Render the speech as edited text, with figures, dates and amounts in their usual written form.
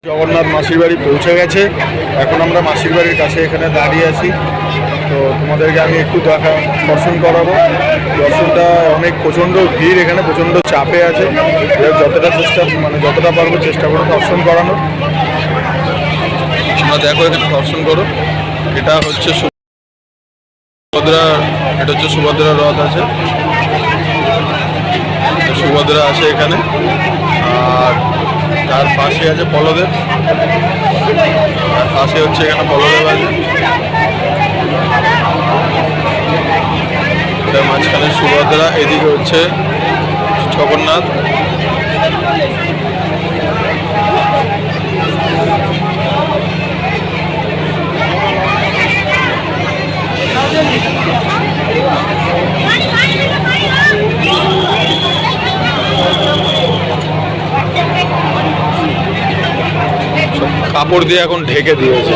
জগন্নাথ মাসির বাড়ি পৌঁছে গেছে। এখন আমরা মাসির বাড়ির কাছে এখানে দাঁড়িয়ে আছি। তো তোমাদেরকে আমি একটু দর্শন করাবো। দর্শনটা অনেক প্রচণ্ড ভিড়, এখানে প্রচণ্ড চাপে আছে। যতটা পারবো চেষ্টা করবো দর্শন করানো। তোমরা দেখো এখানে দর্শন করো। এটা হচ্ছে সুভদ্রা রথ আছে, সুভদ্রা আছে এখানে। আর তার পাশে আছে বলদেব, তার পাশে হচ্ছে এখানে বলদেব আছে। এটা মাঝখানে সুভদ্রা, এদিকে হচ্ছে জগন্নাথ। কাপড় দিয়ে এখন ঢেকে দিয়েছে।